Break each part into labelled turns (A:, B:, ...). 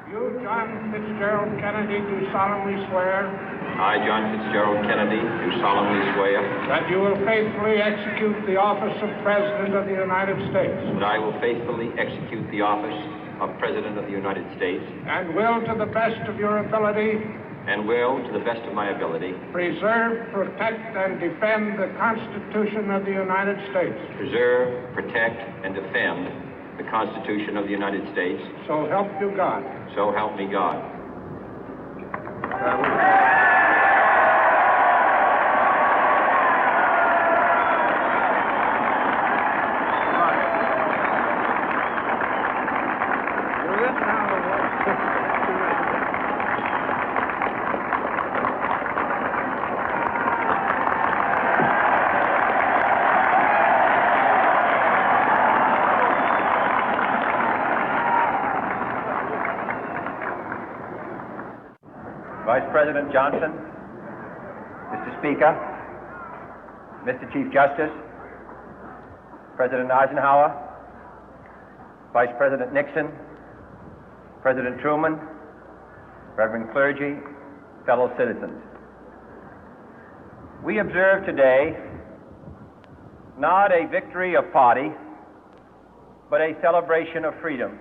A: You, John Fitzgerald Kennedy, do solemnly swear.
B: I, John Fitzgerald Kennedy, do solemnly swear.
A: That you will faithfully execute the office of President of the United States.
B: That I will faithfully execute the office of President of the United States.
A: And will, to the best of your ability.
B: And will, to the best of my ability.
A: Preserve, protect, and defend the Constitution of the United States.
B: Preserve, protect, and defend the Constitution of the United States.
A: So help you God.
B: So help me God.
A: You're in now.
C: Vice President Johnson, Mr. Speaker, Mr. Chief Justice, President Eisenhower, Vice President Nixon, President Truman, Reverend clergy, fellow citizens. We observe today not a victory of party, but a celebration of freedom,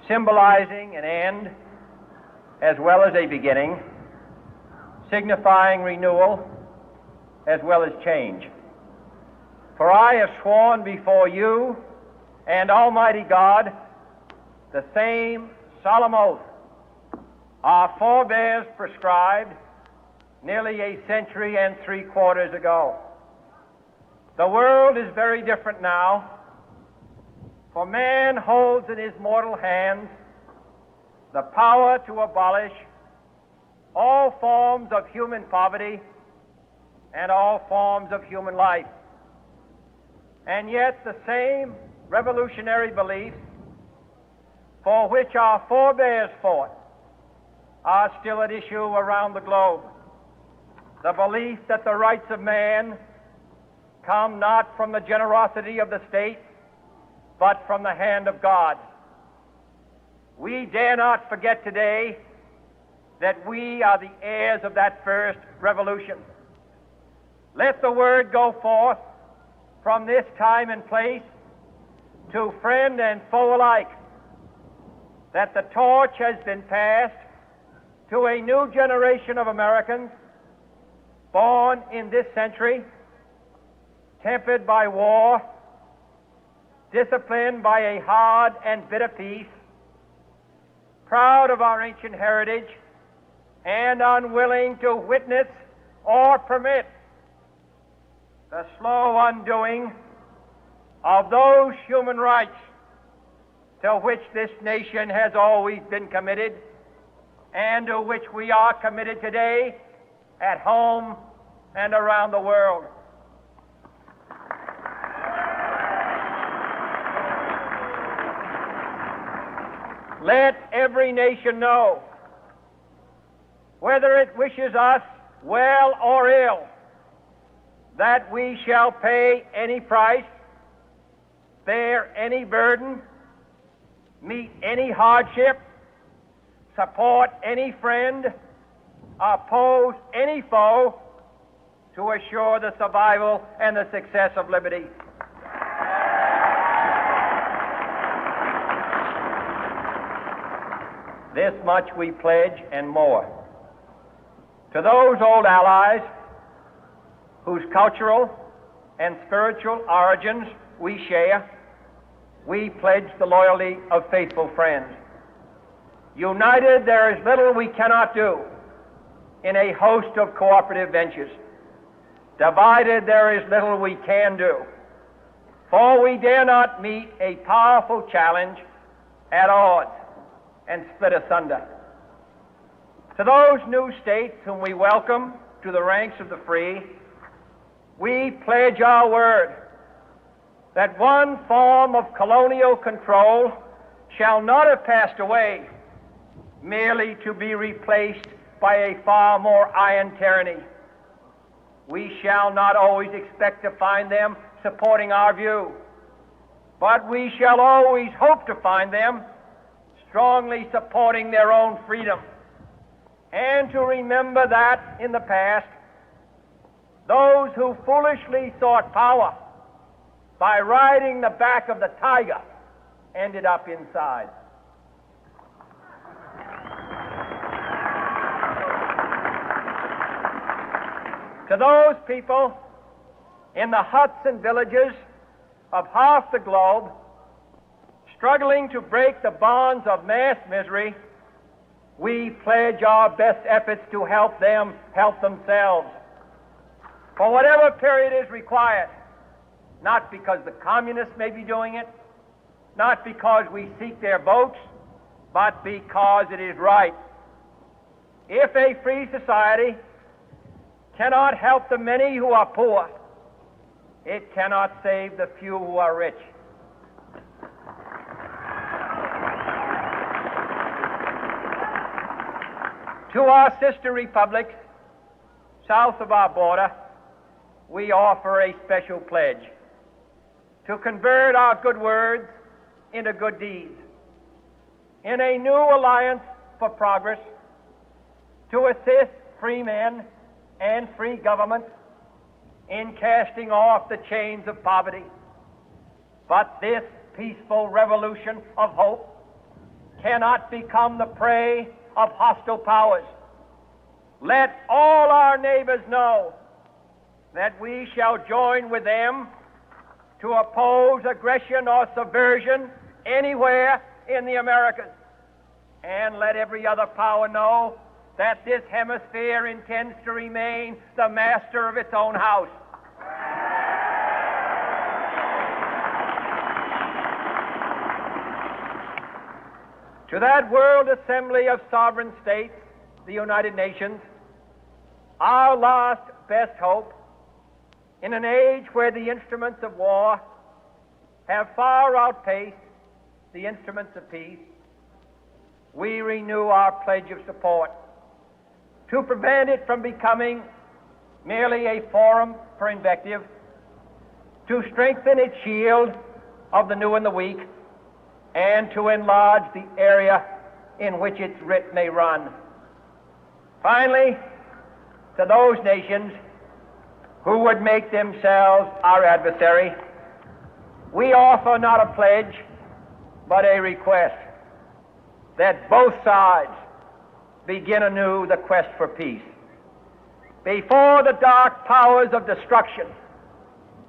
C: symbolizing an end as well as a beginning, signifying renewal as well as change. For I have sworn before you and Almighty God the same solemn oath our forebears prescribed nearly a century and 3/4 ago. The world is very different now, for man holds in his mortal hands the power to abolish all forms of human poverty and all forms of human life. And yet the same revolutionary beliefs for which our forebears fought are still at issue around the globe. The belief that the rights of man come not from the generosity of the state, but from the hand of God. We dare not forget today that we are the heirs of that first revolution. Let the word go forth from this time and place to friend and foe alike that the torch has been passed to a new generation of Americans born in this century, tempered by war, disciplined by a hard and bitter peace, proud of our ancient heritage, and unwilling to witness or permit the slow undoing of those human rights to which this nation has always been committed and to which we are committed today at home and around the world. Let every nation know, whether it wishes us well or ill, that we shall pay any price, bear any burden, meet any hardship, support any friend, oppose any foe to assure the survival and the success of liberty. This much we pledge and more. To those old allies whose cultural and spiritual origins we share, we pledge the loyalty of faithful friends. United, there is little we cannot do in a host of cooperative ventures. Divided, there is little we can do, for we dare not meet a powerful challenge at odds and split asunder. To those new states whom we welcome to the ranks of the free, we pledge our word that one form of colonial control shall not have passed away merely to be replaced by a far more iron tyranny. We shall not always expect to find them supporting our view, but we shall always hope to find them strongly supporting their own freedom, and to remember that in the past, those who foolishly sought power by riding the back of the tiger ended up inside. To those people in the huts and villages of half the globe struggling to break the bonds of mass misery, we pledge our best efforts to help them help themselves for whatever period is required, not because the communists may be doing it, not because we seek their votes, but because it is right. If a free society cannot help the many who are poor, it cannot save the few who are rich. To our sister republics south of our border, we offer a special pledge to convert our good words into good deeds, in a new alliance for progress, to assist free men and free governments in casting off the chains of poverty. But this peaceful revolution of hope cannot become the prey of hostile powers. Let all our neighbors know that we shall join with them to oppose aggression or subversion anywhere in the Americas. And let every other power know that this hemisphere intends to remain the master of its own house. To that World Assembly of Sovereign States, the United Nations, our last best hope, in an age where the instruments of war have far outpaced the instruments of peace, we renew our pledge of support to prevent it from becoming merely a forum for invective, to strengthen its shield of the new and the weak, and to enlarge the area in which its writ may run. Finally, to those nations who would make themselves our adversary, we offer not a pledge, but a request that both sides begin anew the quest for peace. Before the dark powers of destruction,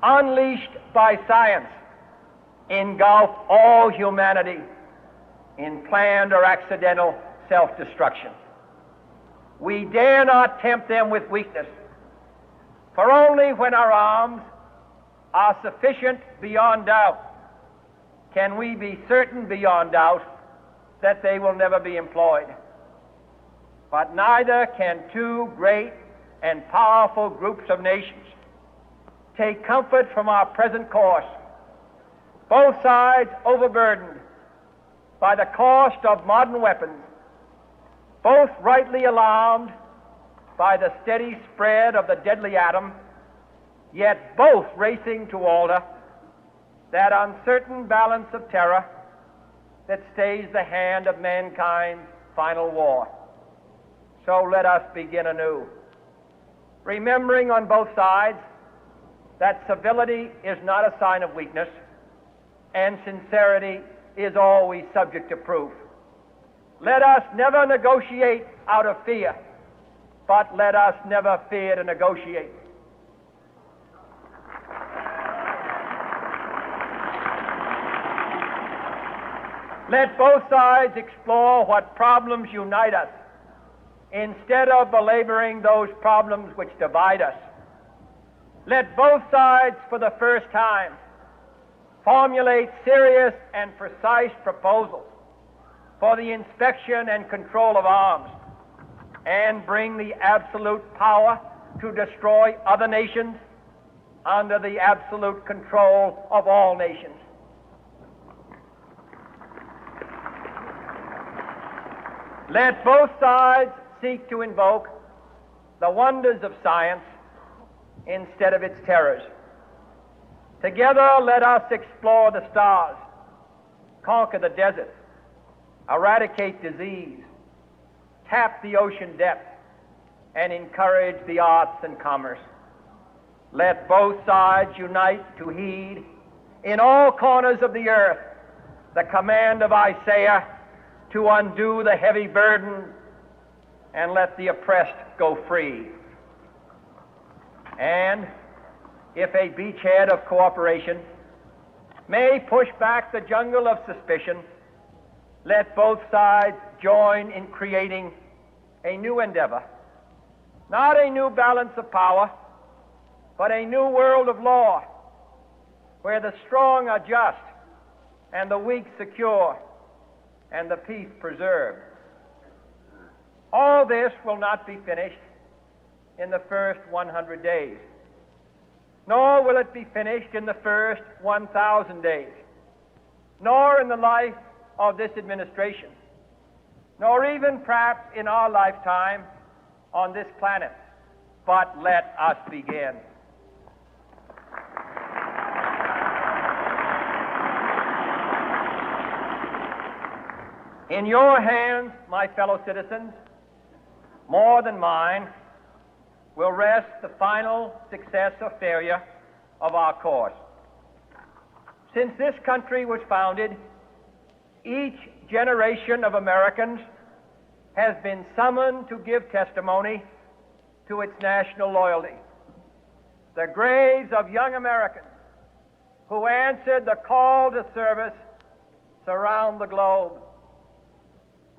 C: unleashed by science, engulf all humanity in planned or accidental self-destruction, we dare not tempt them with weakness, for only when our arms are sufficient beyond doubt can we be certain beyond doubt that they will never be employed. But neither can two great and powerful groups of nations take comfort from our present course, both sides overburdened by the cost of modern weapons, both rightly alarmed by the steady spread of the deadly atom, yet both racing to alter that uncertain balance of terror that stays the hand of mankind's final war. So let us begin anew, remembering on both sides that civility is not a sign of weakness, and sincerity is always subject to proof. Let us never negotiate out of fear, but let us never fear to negotiate. Let both sides explore what problems unite us, instead of belaboring those problems which divide us. Let both sides, for the first time, formulate serious and precise proposals for the inspection and control of arms, and bring the absolute power to destroy other nations under the absolute control of all nations. Let both sides seek to invoke the wonders of science instead of its terrors. Together, let us explore the stars, conquer the desert, eradicate disease, tap the ocean depths, and encourage the arts and commerce. Let both sides unite to heed in all corners of the earth the command of Isaiah to undo the heavy burden and let the oppressed go free. And if a beachhead of cooperation may push back the jungle of suspicion, let both sides join in creating a new endeavor, not a new balance of power, but a new world of law, where the strong are just and the weak secure and the peace preserved. All this will not be finished in the first 100 days, nor will it be finished in the first 1,000 days, nor in the life of this administration. nor even perhaps in our lifetime on this planet. But let us begin. In your hands, my fellow citizens, more than mine, will rest the final success or failure of our course. Since this country was founded, each generation of Americans has been summoned to give testimony to its national loyalty. The graves of young Americans who answered the call to service surround the globe.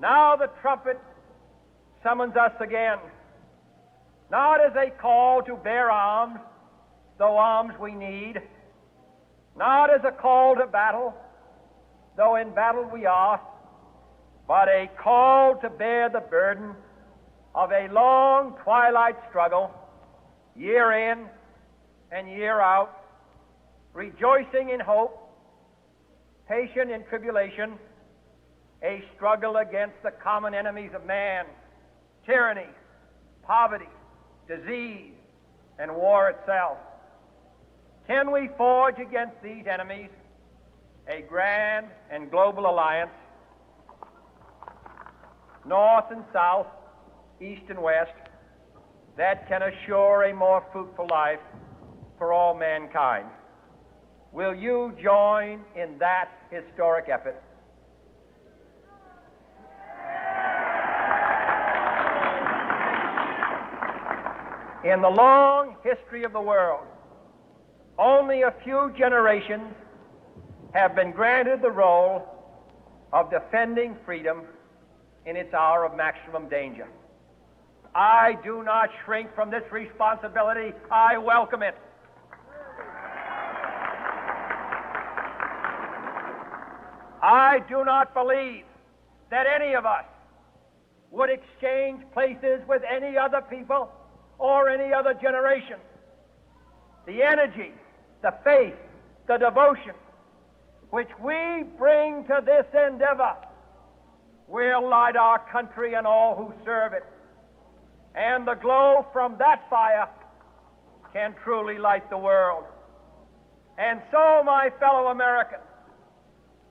C: Now the trumpet summons us again, not as a call to bear arms, though arms we need, not as a call to battle, though in battle we are, but a call to bear the burden of a long twilight struggle, year in and year out, rejoicing in hope, patient in tribulation, a struggle against the common enemies of man, tyranny, poverty, disease, and war itself. Can we forge against these enemies a grand and global alliance, north and south, east and west, that can assure a more fruitful life for all mankind? Will you join in that historic effort? In the long history of the world, only a few generations have been granted the role of defending freedom in its hour of maximum danger. I do not shrink from this responsibility. I welcome it. I do not believe that any of us would exchange places with any other people or any other generation. The energy, the faith, the devotion which we bring to this endeavor will light our country and all who serve it. And the glow from that fire can truly light the world. And so, my fellow Americans,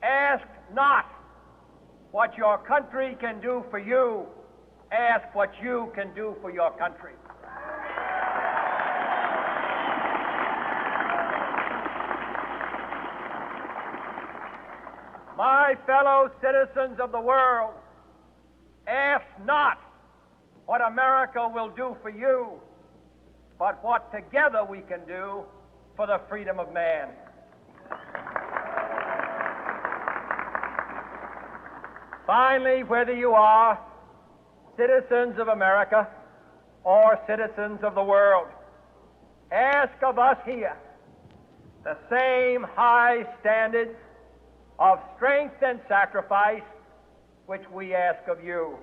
C: ask not what your country can do for you, ask what you can do for your country. My fellow citizens of the world, ask not what America will do for you, but what together we can do for the freedom of man. Finally, whether you are citizens of America or citizens of the world, ask of us here the same high standards of strength and sacrifice which we ask of you.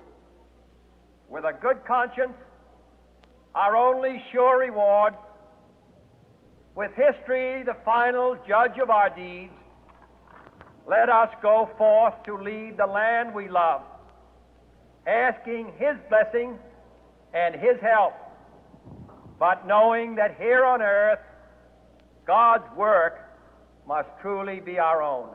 C: With a good conscience, our only sure reward, with history the final judge of our deeds, let us go forth to lead the land we love, asking His blessing and His help, but knowing that here on earth, God's work must truly be our own.